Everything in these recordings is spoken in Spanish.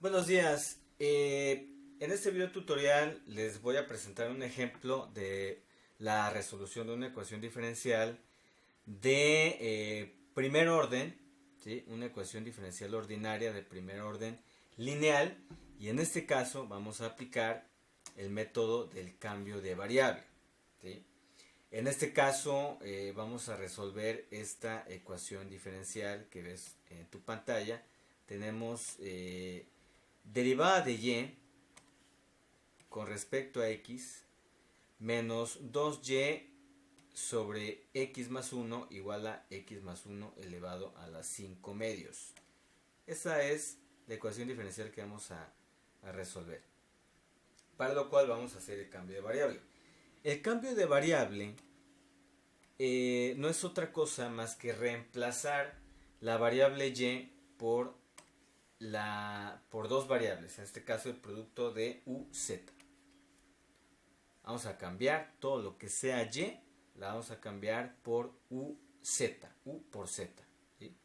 Buenos días. En este video tutorial les voy a presentar un ejemplo de la resolución de una ecuación diferencial de primer orden, ¿sí? Una ecuación diferencial ordinaria de primer orden lineal, y en este caso vamos a aplicar el método del cambio de variable, ¿sí? En este caso vamos a resolver esta ecuación diferencial que ves en tu pantalla. Tenemos derivada de y con respecto a x menos 2y sobre x más 1 igual a x más 1 elevado a las 5 medios. Esa es la ecuación diferencial que vamos a resolver. Para lo cual vamos a hacer el cambio de variable. El cambio de variable no es otra cosa más que reemplazar la variable y por dos variables, en este caso el producto de uz. Vamos a cambiar todo lo que sea y, la vamos a cambiar por uz, u por z, ¿sí?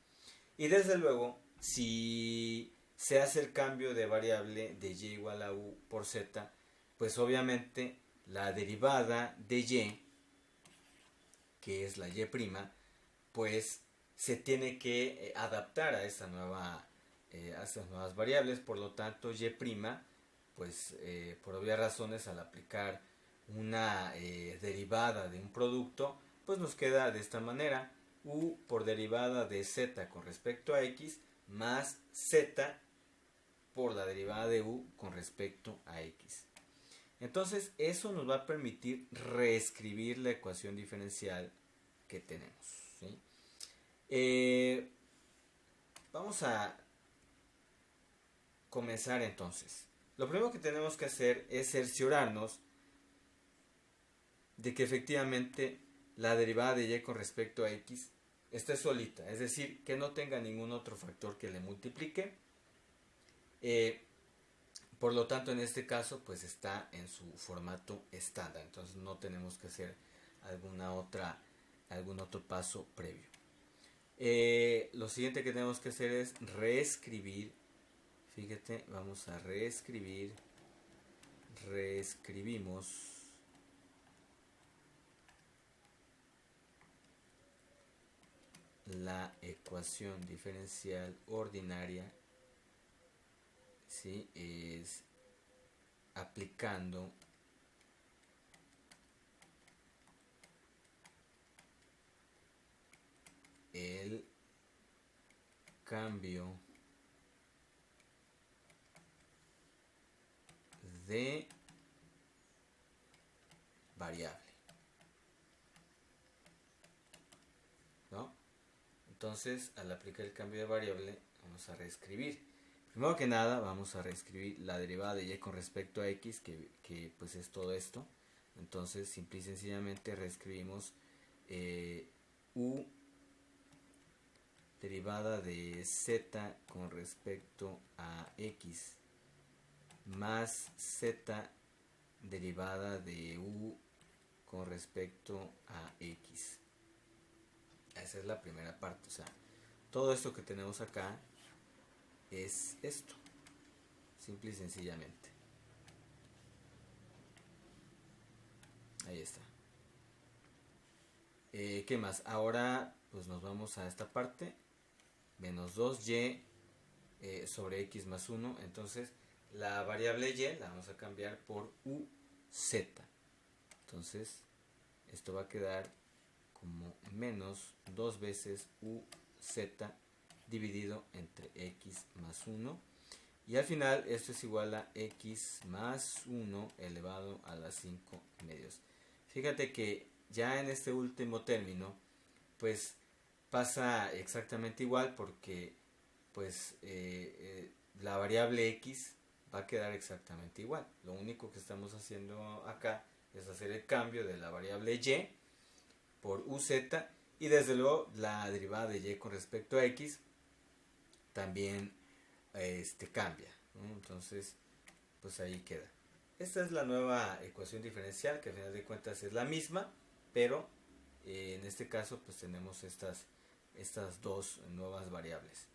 Y desde luego, si se hace el cambio de variable de y igual a u por z, pues obviamente la derivada de y, que es la y', pues se tiene que adaptar a esta nueva a estas nuevas variables. Por lo tanto, y', pues por obvias razones, al aplicar una derivada de un producto, pues nos queda de esta manera: u por derivada de z con respecto a x más z por la derivada de u con respecto a x. Entonces eso nos va a permitir reescribir la ecuación diferencial que tenemos, ¿sí? Vamos a comenzar entonces. Lo primero que tenemos que hacer es cerciorarnos de que efectivamente la derivada de y con respecto a x esté solita, es decir, que no tenga ningún otro factor que le multiplique. Por lo tanto, en este caso, pues está en su formato estándar, entonces no tenemos que hacer algún otro paso previo. Lo siguiente que tenemos que hacer es reescribir. Fíjate, vamos a reescribimos la ecuación diferencial ordinaria, ¿sí? Es aplicando el cambio de variable, ¿no? Entonces, al aplicar el cambio de variable, vamos a reescribir. Primero que nada, vamos a reescribir la derivada de y con respecto a x, que pues es todo esto. Entonces, simple y sencillamente reescribimos u derivada de z con respecto a x más z derivada de u con respecto a x. Esa es la primera parte. O sea, todo esto que tenemos acá es esto, simple y sencillamente. Ahí está. ¿Qué más? Ahora pues nos vamos a esta parte, menos 2y sobre x más 1. Entonces la variable y la vamos a cambiar por uz. Entonces esto va a quedar como menos 2 veces uz dividido entre x más 1. Y al final esto es igual a x más 1 elevado a las 5 medios. Fíjate que ya en este último término, pues pasa exactamente igual, porque pues la variable x va a quedar exactamente igual. Lo único que estamos haciendo acá es hacer el cambio de la variable y por uz, y desde luego la derivada de y con respecto a x también cambia, ¿no? Entonces pues ahí queda. Esta es la nueva ecuación diferencial, que al final de cuentas es la misma, pero en este caso pues tenemos estas dos nuevas variables.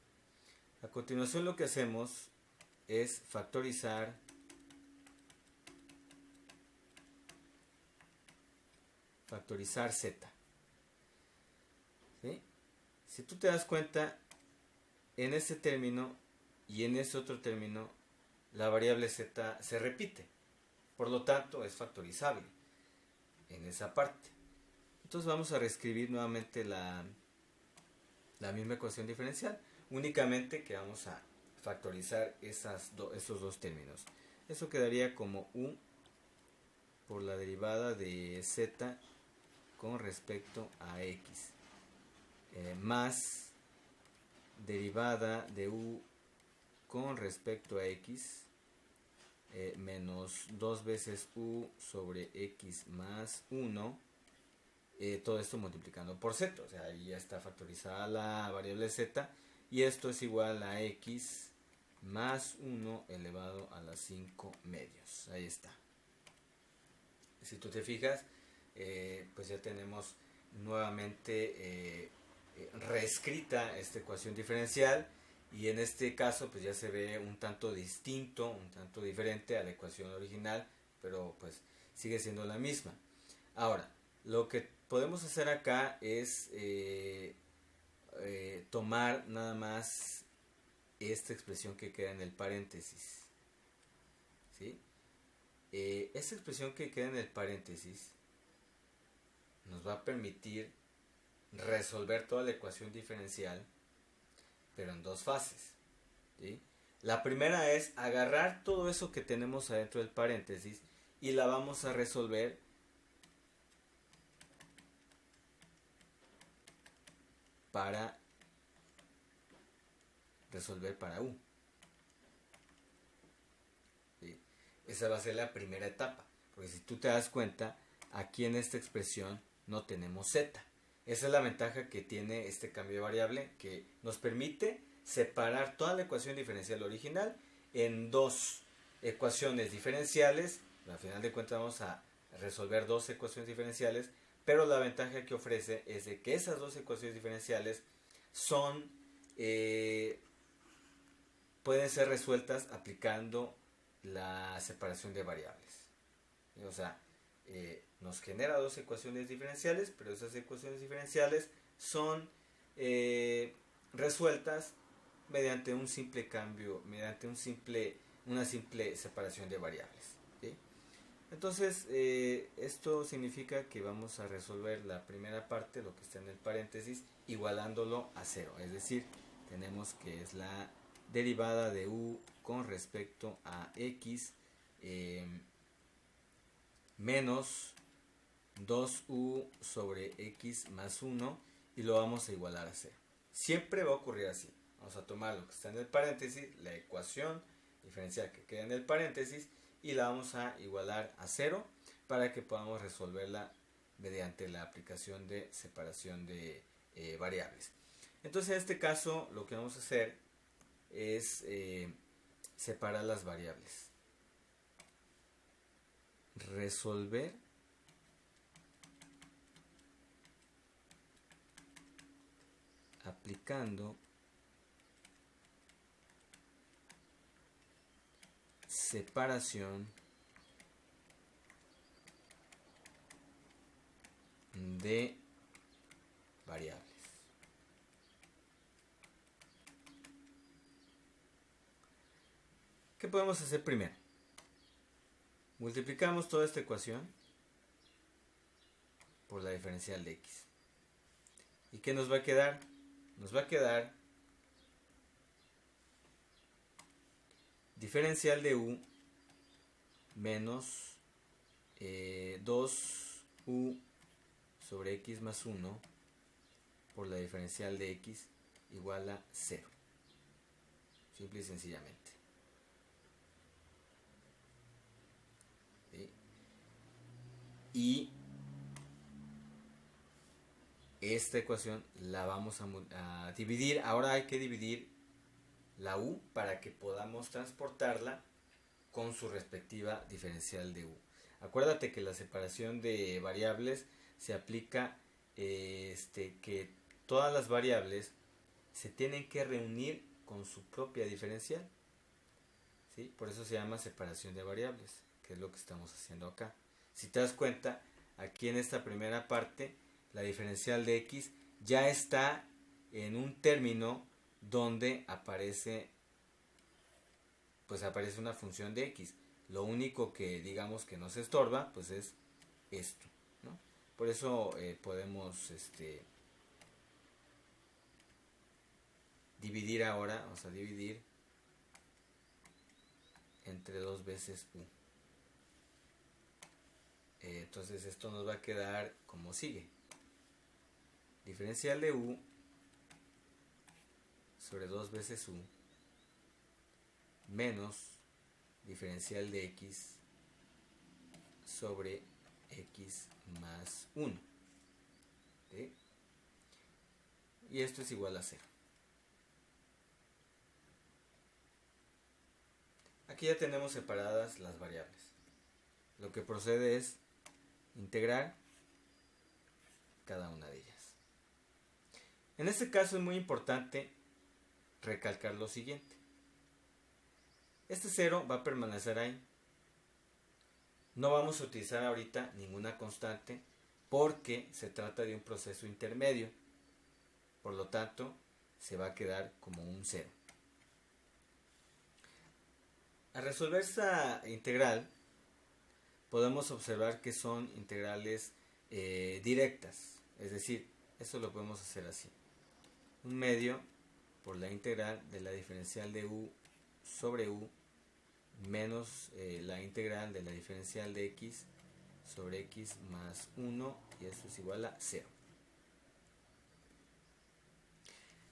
A continuación lo que hacemos es factorizar z. ¿Sí? Si tú te das cuenta, en este término y en ese otro término, la variable z se repite. Por lo tanto, es factorizable en esa parte. Entonces vamos a reescribir nuevamente la misma ecuación diferencial, únicamente que vamos a factorizar esos dos términos. Eso quedaría como u por la derivada de z con respecto a x, más derivada de u con respecto a x, menos 2 veces u sobre x más 1, todo esto multiplicando por z, o sea, ahí ya está factorizada la variable z, y esto es igual a x más 1 elevado a las 5 medios. Ahí está. Si tú te fijas, pues ya tenemos nuevamente reescrita esta ecuación diferencial, y en este caso pues ya se ve un tanto distinto, un tanto diferente a la ecuación original, pero pues sigue siendo la misma. Ahora, lo que podemos hacer acá es tomar nada más esta expresión que queda en el paréntesis, ¿sí? Esta expresión que queda en el paréntesis nos va a permitir resolver toda la ecuación diferencial, pero en dos fases, ¿sí? La primera es agarrar todo eso que tenemos adentro del paréntesis y la vamos a resolver para u. ¿Sí? Esa va a ser la primera etapa, porque si tú te das cuenta, aquí en esta expresión no tenemos z. Esa es la ventaja que tiene este cambio de variable, que nos permite separar toda la ecuación diferencial original en dos ecuaciones diferenciales. Al final de cuentas vamos a resolver dos ecuaciones diferenciales, pero la ventaja que ofrece es de que esas dos ecuaciones diferenciales son pueden ser resueltas aplicando la separación de variables. O sea, nos genera dos ecuaciones diferenciales, pero esas ecuaciones diferenciales son resueltas mediante un simple cambio, mediante una simple separación de variables, ¿sí? Entonces, esto significa que vamos a resolver la primera parte, lo que está en el paréntesis, igualándolo a cero. Es decir, tenemos que es la derivada de u con respecto a x menos 2u sobre x más 1, y lo vamos a igualar a 0. Siempre va a ocurrir así. Vamos a tomar lo que está en el paréntesis, la ecuación diferencial que queda en el paréntesis, y la vamos a igualar a 0 para que podamos resolverla mediante la aplicación de separación de variables. Entonces en este caso lo que vamos a hacer es separar las variables. Resolver aplicando separación de variables. ¿Qué podemos hacer primero? Multiplicamos toda esta ecuación por la diferencial de x. ¿Y qué nos va a quedar? Nos va a quedar diferencial de u menos 2u sobre x más 1 por la diferencial de x igual a 0. Simple y sencillamente. ¿Sí? Y esta ecuación la vamos a dividir. Ahora hay que dividir la u para que podamos transportarla con su respectiva diferencial de u. Acuérdate que la separación de variables se aplica que todas las variables se tienen que reunir con su propia diferencial. ¿sí? Por eso se llama separación de variables, que es lo que estamos haciendo acá. Si te das cuenta, aquí en esta primera parte, la diferencial de x ya está en un término donde aparece una función de x. Lo único que digamos que nos estorba pues es esto, ¿no? Por eso podemos dividir ahora, vamos a dividir entre 2 veces u. Entonces esto nos va a quedar como sigue: diferencial de u sobre 2 veces u menos diferencial de x sobre x más 1. ¿Sí? Y esto es igual a 0. Aquí ya tenemos separadas las variables. Lo que procede es integrar cada una de ellas. En este caso es muy importante recalcar lo siguiente: este 0 va a permanecer ahí. No vamos a utilizar ahorita ninguna constante porque se trata de un proceso intermedio. Por lo tanto, se va a quedar como un 0. Al resolver esta integral, podemos observar que son integrales directas. Es decir, esto lo podemos hacer así: un medio por la integral de la diferencial de u sobre u menos la integral de la diferencial de x sobre x más 1, y esto es igual a 0.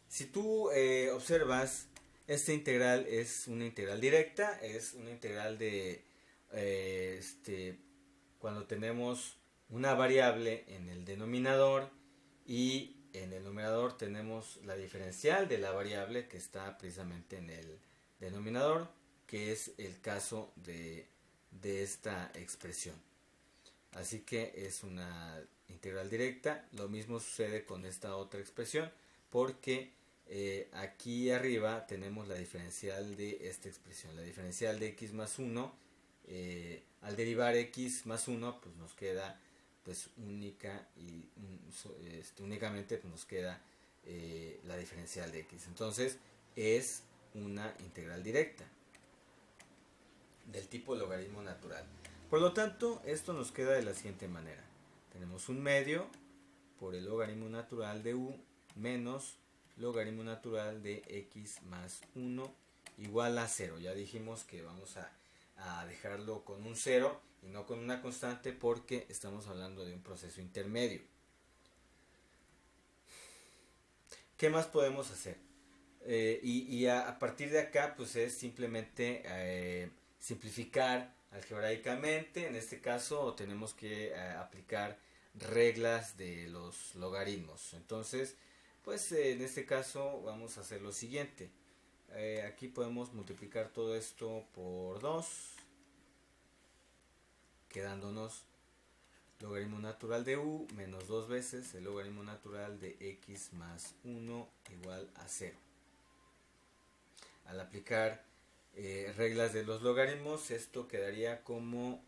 Si tú observas, esta integral es una integral directa, es una integral de cuando tenemos una variable en el denominador y en el numerador tenemos la diferencial de la variable que está precisamente en el denominador, que es el caso de esta expresión. Así que es una integral directa. Lo mismo sucede con esta otra expresión, porque aquí arriba tenemos la diferencial de esta expresión, la diferencial de x más 1. Al derivar x más 1, pues nos queda pues únicamente pues nos queda la diferencial de x. Entonces es una integral directa del tipo logaritmo natural. Por lo tanto, esto nos queda de la siguiente manera: tenemos un medio por el logaritmo natural de u menos logaritmo natural de x más 1 igual a 0. Ya dijimos que vamos a dejarlo con un 0 y no con una constante porque estamos hablando de un proceso intermedio. ¿Qué más podemos hacer? Y a partir de acá pues es simplemente simplificar algebraicamente. En este caso tenemos que aplicar reglas de los logaritmos. Entonces pues en este caso vamos a hacer lo siguiente: aquí podemos multiplicar todo esto por 2, quedándonos logaritmo natural de u menos 2 veces el logaritmo natural de x más 1 igual a 0. Al aplicar reglas de los logaritmos, esto quedaría como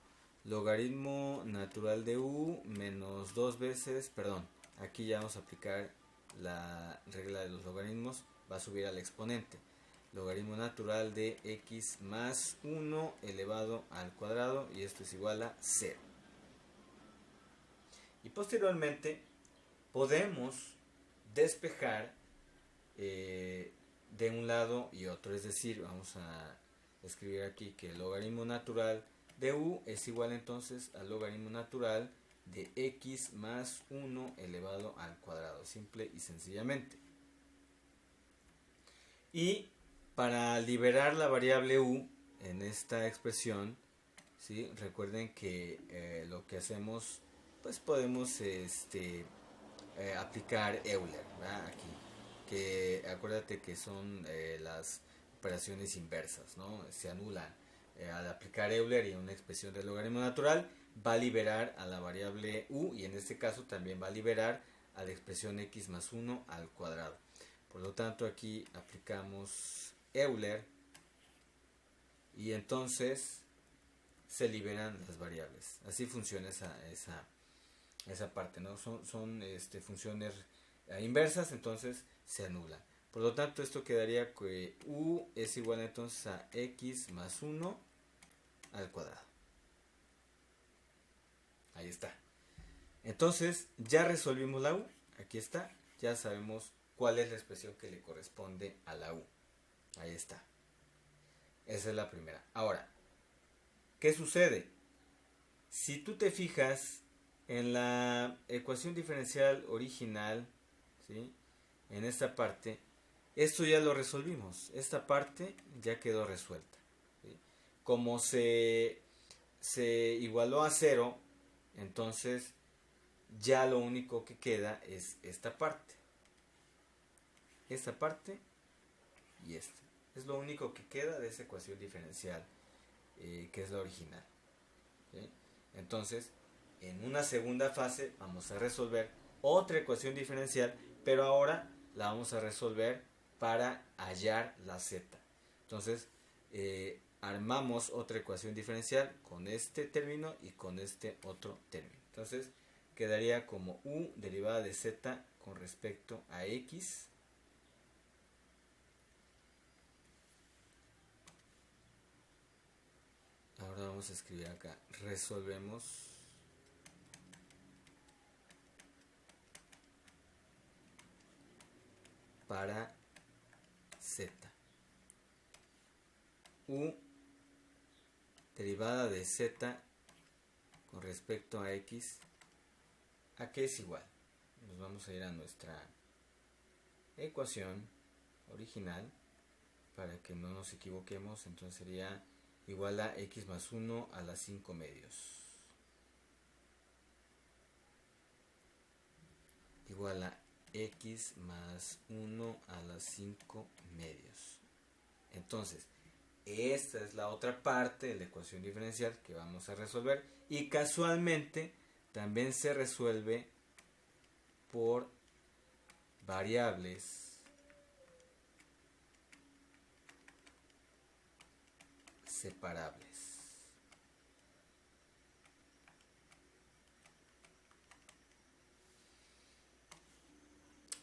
logaritmo natural de u menos 2 veces, perdón, aquí ya vamos a aplicar la regla de los logaritmos, va a subir al exponente, logaritmo natural de x más 1 elevado al cuadrado, y esto es igual a 0. Y posteriormente podemos despejar de un lado y otro, es decir, vamos a escribir aquí que el logaritmo natural de u es igual entonces al logaritmo natural de x más 1 elevado al cuadrado, simple y sencillamente. Y para liberar la variable u en esta expresión, ¿sí? Recuerden que lo que hacemos, pues podemos aplicar Euler, ¿verdad? Aquí, que acuérdate que son las operaciones inversas, ¿no? Se anulan. Al aplicar Euler y una expresión del logaritmo natural, va a liberar a la variable u, y en este caso también va a liberar a la expresión x más 1 al cuadrado. Por lo tanto, aquí aplicamos Euler y entonces se liberan las variables. Así funciona esa parte, ¿no? Son funciones inversas, entonces se anulan. Por lo tanto, esto quedaría que u es igual entonces a x más 1 al cuadrado. Ahí está. Entonces, ya resolvimos la u. Aquí está. Ya sabemos cuál es la expresión que le corresponde a la u. Ahí está. Esa es la primera. Ahora, ¿qué sucede? Si tú te fijas en la ecuación diferencial original, ¿sí? En esta parte, esto ya lo resolvimos. Esta parte ya quedó resuelta, ¿sí? Como se igualó a 0, entonces ya lo único que queda es esta parte. Esta parte y esta. Es lo único que queda de esa ecuación diferencial, que es la original, ¿sí? Entonces, en una segunda fase vamos a resolver otra ecuación diferencial, pero ahora la vamos a resolver para hallar la z. Entonces, armamos otra ecuación diferencial con este término y con este otro término. Entonces, quedaría como u derivada de z con respecto a x Ahora vamos a escribir acá, resolvemos para z. U derivada de z con respecto a x, ¿a qué es igual? Nos vamos a ir a nuestra ecuación original para que no nos equivoquemos. Entonces sería igual a x más 1 a las 5 medios. Igual a x más 1 a las 5 medios. Entonces, esta es la otra parte de la ecuación diferencial que vamos a resolver. Y casualmente también se resuelve por variables separables.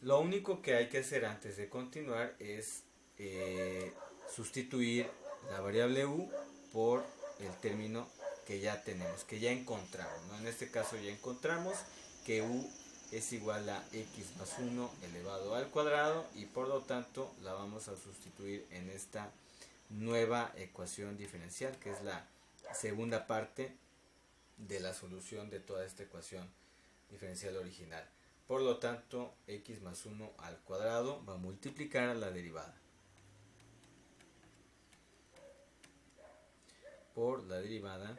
Lo único que hay que hacer antes de continuar es sustituir la variable u por el término que ya tenemos, que ya encontramos, ¿no? En este caso ya encontramos que u es igual a x más 1 elevado al cuadrado, y por lo tanto la vamos a sustituir en esta nueva ecuación diferencial, que es la segunda parte de la solución de toda esta ecuación diferencial original. Por lo tanto, x más 1 al cuadrado va a multiplicar a la derivada por la derivada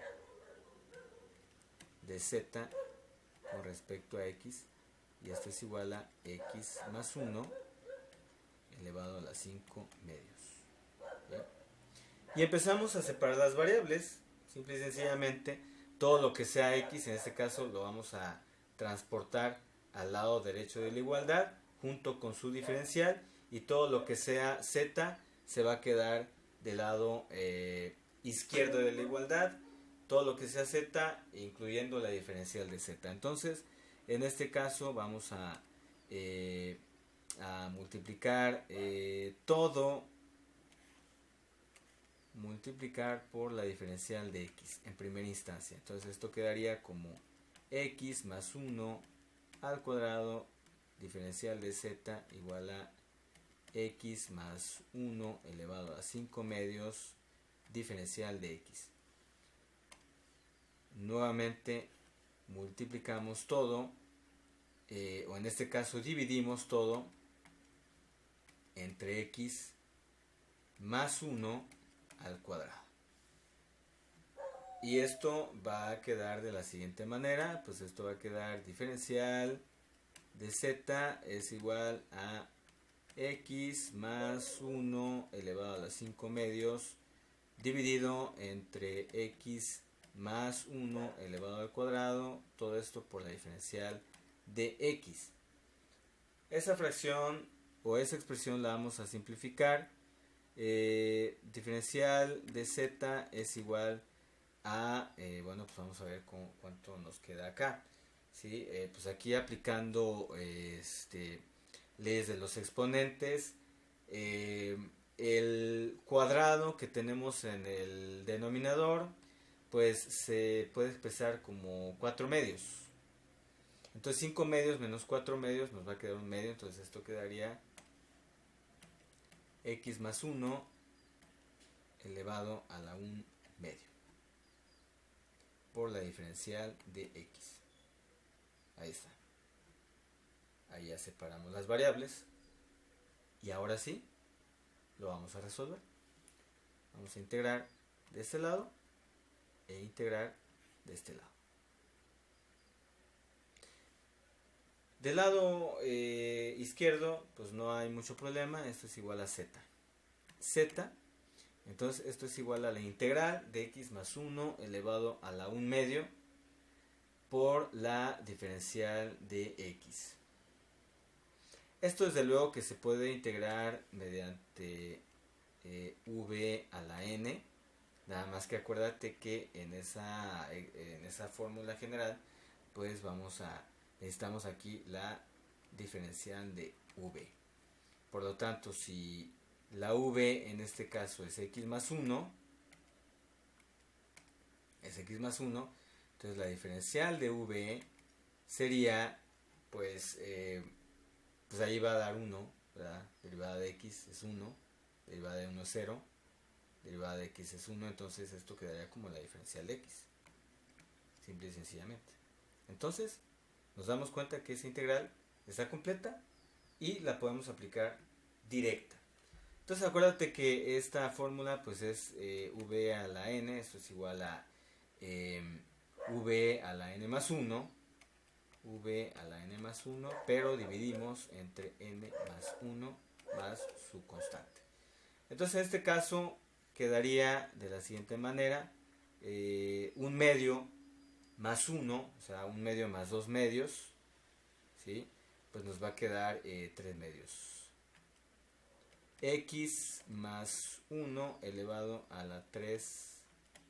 de z con respecto a x, y esto es igual a x más 1 elevado a las 5 medios. ¿Bien? Y empezamos a separar las variables. Simple y sencillamente, todo lo que sea x, en este caso lo vamos a transportar al lado derecho de la igualdad junto con su diferencial, y todo lo que sea z se va a quedar del lado izquierdo de la igualdad, todo lo que sea z incluyendo la diferencial de z. Entonces, en este caso vamos a multiplicar todo, multiplicar por la diferencial de x en primera instancia. Entonces esto quedaría como x más 1 al cuadrado diferencial de z igual a x más 1 elevado a 5 medios diferencial de x. Nuevamente multiplicamos todo, o en este caso dividimos todo entre x más 1 al cuadrado. Y esto va a quedar de la siguiente manera, pues esto va a quedar diferencial de z es igual a x más 1 elevado a las 5 medios dividido entre x más 1 elevado al cuadrado, todo esto por la diferencial de x. Esa fracción o esa expresión la vamos a simplificar Diferencial de z es igual a, bueno, pues vamos a ver cuánto nos queda acá. ¿Sí? Pues aquí aplicando leyes de los exponentes, el cuadrado que tenemos en el denominador, pues se puede expresar como 4 medios. Entonces 5 medios menos 4 medios nos va a quedar un medio, entonces esto quedaría x más 1 elevado a la 1 medio por la diferencial de x. Ahí está. Ahí ya separamos las variables. Y ahora sí, lo vamos a resolver. Vamos a integrar de este lado e integrar de este lado. Del lado izquierdo, pues no hay mucho problema. Esto es igual a z. Z, entonces esto es igual a la integral de x más 1 elevado a la 1 medio por la diferencial de x. Esto desde luego que se puede integrar mediante v a la n, nada más que acuérdate que en esa fórmula general pues necesitamos aquí la diferencial de v. Por lo tanto, si la v en este caso es x más 1, entonces la diferencial de v sería pues ahí va a dar 1, ¿verdad? Derivada de x es 1, derivada de 1 es 0, derivada de x es 1, entonces esto quedaría como la diferencial de x, simple y sencillamente. Entonces nos damos cuenta que esa integral está completa y la podemos aplicar directa. Entonces acuérdate que esta fórmula pues es v a la n, esto es igual a v a la n más 1, v a la n más 1, pero dividimos entre n más 1 más su constante. Entonces en este caso quedaría de la siguiente manera, 1 medio más 1, o sea 1 medio más 2 medios, ¿sí? Pues nos va a quedar 3 medios. X más 1 elevado a la 3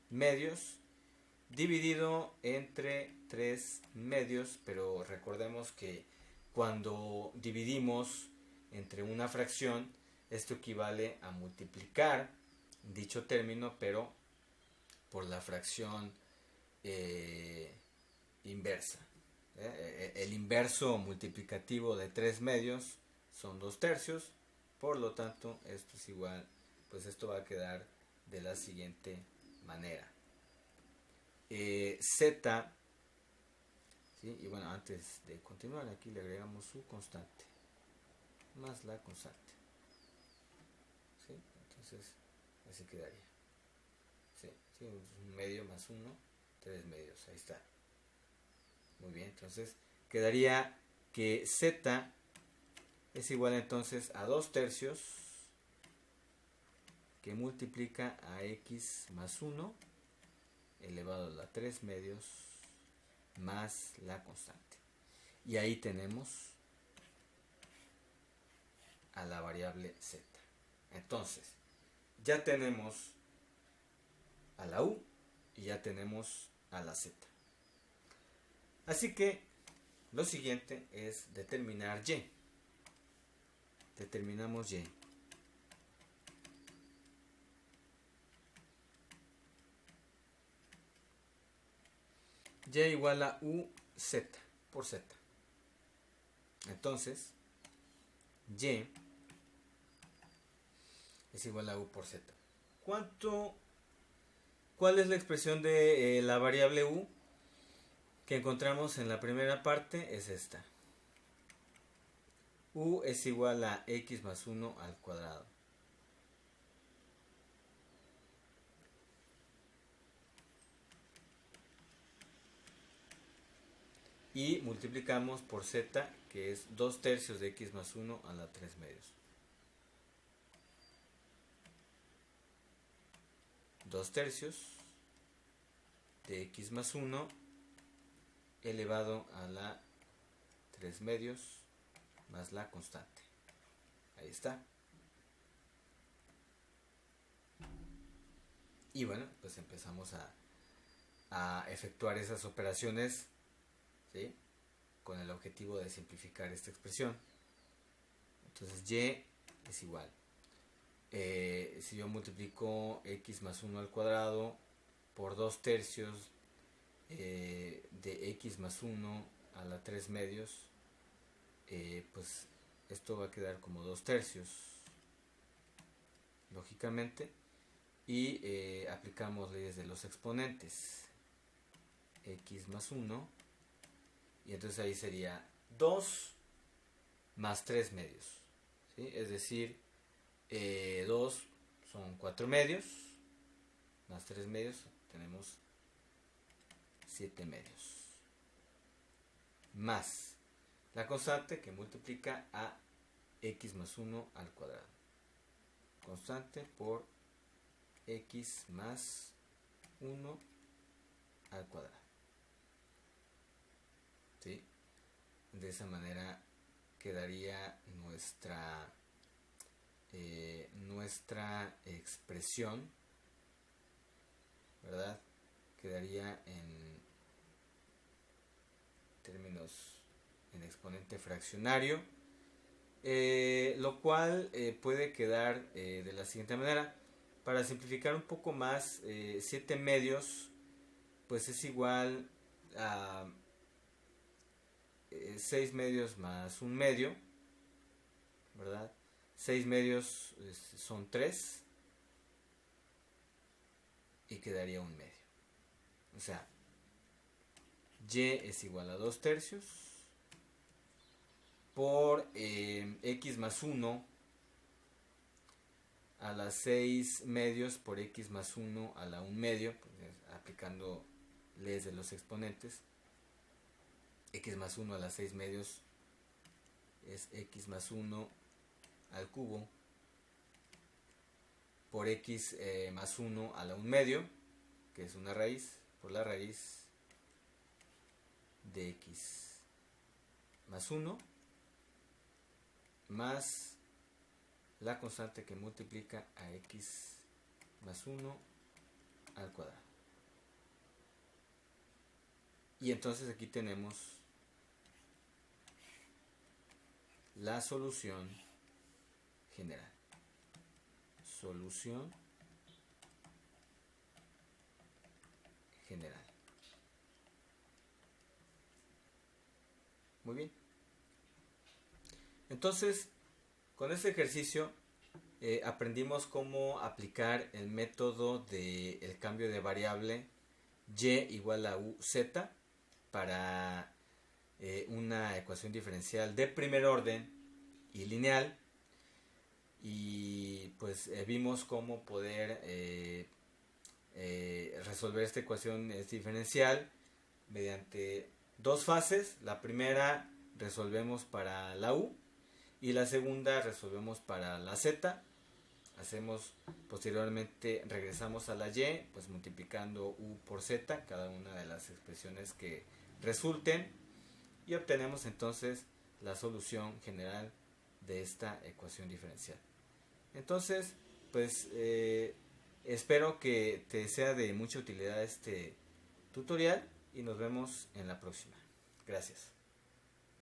medios dividido entre 3 medios, pero recordemos que cuando dividimos entre una fracción, esto equivale a multiplicar dicho término, pero por la fracción inversa. El inverso multiplicativo de 3 medios son 2 tercios, por lo tanto esto es igual, pues esto va a quedar de la siguiente manera. Z, ¿sí? Y bueno, antes de continuar aquí le agregamos su constante más la constante, ¿sí? Entonces así quedaría, ¿sí? ¿Sí? 1 medio más 1, 3 medios, ahí está. Muy bien, entonces quedaría que Z es igual entonces a 2 tercios que multiplica a x más 1 elevado a la 3 medios más la constante. Y ahí tenemos a la variable z. Entonces, ya tenemos a la u y ya tenemos a la z. Así que lo siguiente es determinar y. Determinamos y. Y igual a uz por z. Entonces, y es igual a u por z. ¿Cuál es la expresión de la variable u que encontramos en la primera parte? Es esta. U es igual a x más 1 al cuadrado. Y multiplicamos por z, que es 2 tercios de x más 1 a la 3 medios. 2 tercios de x más 1 elevado a la 3 medios más la constante. Ahí está. Y bueno, pues empezamos a efectuar esas operaciones, ¿sí? Con el objetivo de simplificar esta expresión. Entonces y es igual. Si yo multiplico x más 1 al cuadrado por 2 tercios de x más 1 a la 3 medios, pues esto va a quedar como 2 tercios, lógicamente. Y aplicamos leyes de los exponentes. X más 1. Y entonces ahí sería 2 más 3 medios. ¿Sí? Es decir, 2 son 4 medios. Más 3 medios tenemos 7 medios. Más la constante que multiplica a x más 1 al cuadrado. Constante por x más 1 al cuadrado. ¿Sí? De esa manera quedaría nuestra expresión, ¿verdad? Quedaría en términos en exponente fraccionario, lo cual puede quedar de la siguiente manera. Para simplificar un poco más, 7 medios pues es igual a 6 medios más 1 medio, ¿verdad? 6 medios son 3 y quedaría 1 medio. O sea, y es igual a 2 tercios por x más 1 a las 6 medios por x más 1 a la 1 medio, pues, aplicando leyes de los exponentes. X más 1 a las 6 medios es x más 1 al cubo por x más 1 a la 1 medio, que es una raíz, por la raíz de x más 1 más la constante que multiplica a x más 1 al cuadrado. Y entonces aquí tenemos la solución general. Solución general. Muy bien. Entonces, con este ejercicio aprendimos cómo aplicar el método del cambio de variable y igual a uz para una ecuación diferencial de primer orden y lineal. Y pues vimos cómo poder resolver esta ecuación diferencial mediante dos fases. La primera resolvemos para la u y la segunda resolvemos para la z. Hacemos posteriormente, regresamos a la y, pues multiplicando u por z, cada una de las expresiones que resulten, y obtenemos entonces la solución general de esta ecuación diferencial. Entonces, pues espero que te sea de mucha utilidad este tutorial y nos vemos en la próxima. Gracias.